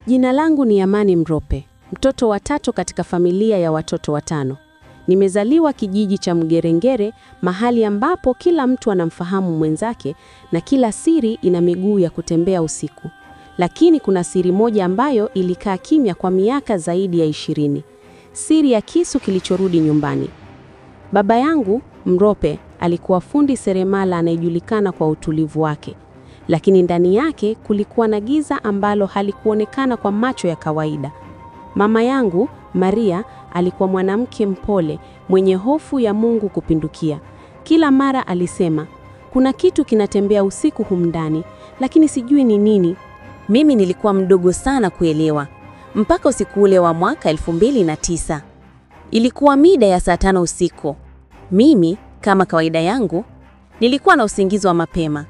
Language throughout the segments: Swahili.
Jina langu ni Amani Mrope, mtoto wa tatu katika familia ya watoto watano. Nimezaliwa kijiji cha Mgerengere, mahali ambapo kila mtu anamfahamu mwenzake na kila siri ina miguu ya kutembea usiku. Lakini kuna siri moja ambayo ilikaa kimya kwa miaka zaidi ya 20. Siri ya kisu kilichorudi nyumbani. Baba yangu, Mrope, alikuwa fundi seremala anayejulikana kwa utulivu wake. Lakini ndani yake kulikuwa na giza ambalo halikuonekana kwa macho ya kawaida. Mama yangu, Maria, alikuwa mwanamke mpole, mwenye hofu ya Mungu kupindukia. Kila mara alisema, kuna kitu kinatembea usiku humu ndani, lakini sijui ni nini. Mimi nilikuwa mdogo sana kuelewa, mpaka usiku ule wa mwaka 2009. Ilikuwa mida ya saa 5 usiku. Mimi, kama kawaida yangu, nilikuwa na usingizi wa mapema.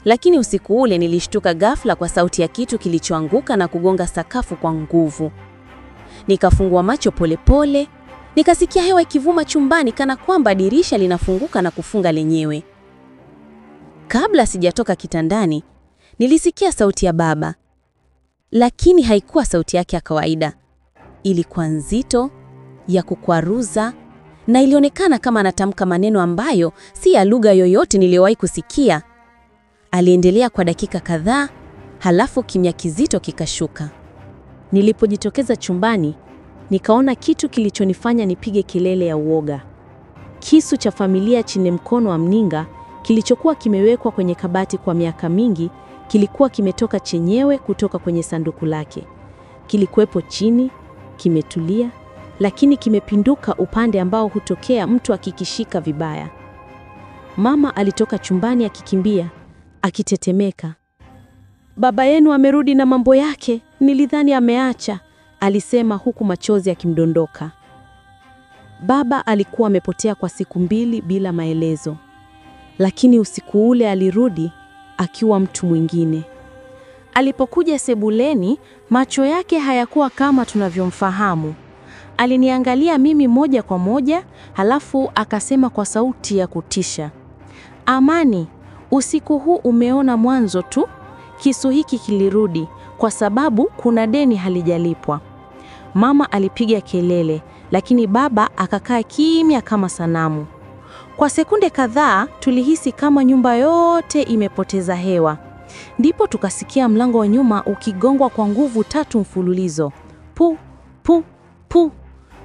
Lakini usiku ule nilishtuka ghafla kwa sauti ya kitu kilichoanguka na kugonga sakafu kwa nguvu. Nikafungua macho polepole, nikasikia hewa ikivuma chumbani kana kwamba dirisha linafunguka na kufunga lenyewe. Kabla sijatoka kitandani, nilisikia sauti ya baba. Lakini haikuwa sauti yake ya kawaida. Ilikuwa nzito, ya kukwaruza, na ilionekana kama anatamka maneno ambayo si ya lugha yoyote niliyowahi kusikia. Aliendelea kwa dakika kadhaa, halafu kimya kizito kikashuka. Nilipojitokeza chumbani, nikaona kitu kilichonifanya nipige kelele ya uoga. Kisu cha familia chenye mkono wa mninga, kilichokuwa kimewekwa kwenye kabati kwa miaka mingi, kilikuwa kimetoka chenyewe kutoka kwenye sanduku lake. Kilikuwepo chini, kimetulia, lakini kimepinduka upande ambao hutokea mtu akikishika vibaya. Mama alitoka chumbani akikimbia, akitetemeka. Baba yenu amerudi na mambo yake, nilidhani ameacha, alisema huku machozi yakimdondoka. Baba alikuwa amepotea kwa siku 2 bila maelezo. Lakini usiku ule alirudi akiwa mtu mwingine. Alipokuja sebuleni, macho yake hayakuwa kama tunavyomfahamu. Aliniangalia mimi moja kwa moja, halafu akasema kwa sauti ya kutisha, Amani, usiku huu umeona mwanzo tu. Kisu hiki kilirudi kwa sababu kuna deni halijalipwa. Mama alipiga kelele, lakini baba akakaa kimya kama sanamu. Kwa sekunde kadhaa tulihisi kama nyumba yote imepoteza hewa. Ndipo tukasikia mlango wa nyuma ukigongwa kwa nguvu 3 mfululizo. Pu, pu, pu.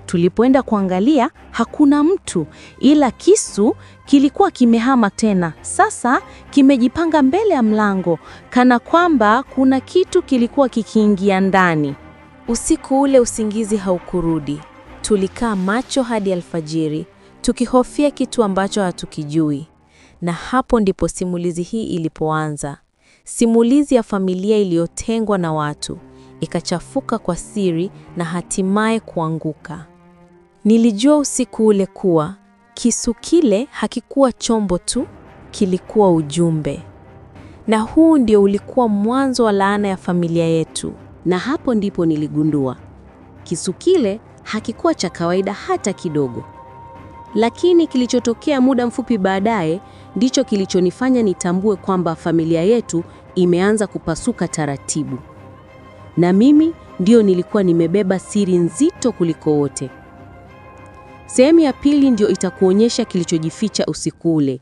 Tulipoenda kuangalia, hakuna mtu, ila kisu kilikuwa kimehama tena. Sasa kimejipanga mbele ya mlango, kana kwamba kuna kitu kilikuwa kikiingia ndani. Usiku ule usingizi haukurudi. Tulikaa macho hadi alfajiri, tukihofia kitu ambacho hatukijui. Na hapo ndipo simulizi hii ilipoanza. Simulizi ya familia iliyotengwa na watu, ikachafuka kwa siri na hatimaye kuanguka. Nilijua usiku ule kuwa kisu kile hakikuwa chombo tu, kilikuwa ujumbe. Na huu ndio ulikuwa mwanzo wa laana ya familia yetu. Na hapo ndipo niligundua kisu kile hakikuwa cha kawaida hata kidogo. Lakini kilichotokea muda mfupi baadaye ndicho kilichonifanya nitambue kwamba familia yetu imeanza kupasuka taratibu. Na mimi ndio nilikuwa nimebeba siri nzito kuliko wote. Sehemu ya pili ndio itakuonyesha kilichojificha usiku ule.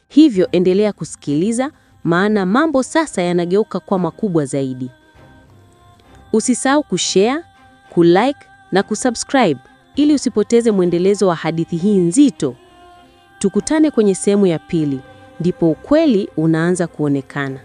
Hivyo endelea kusikiliza, maana mambo sasa yanageuka kwa makubwa zaidi. Usisahau kushare, kulike na kusubscribe ili usipoteze mwendelezo wa hadithi hii nzito. Tukutane kwenye sehemu ya pili, ndipo ukweli unaanza kuonekana.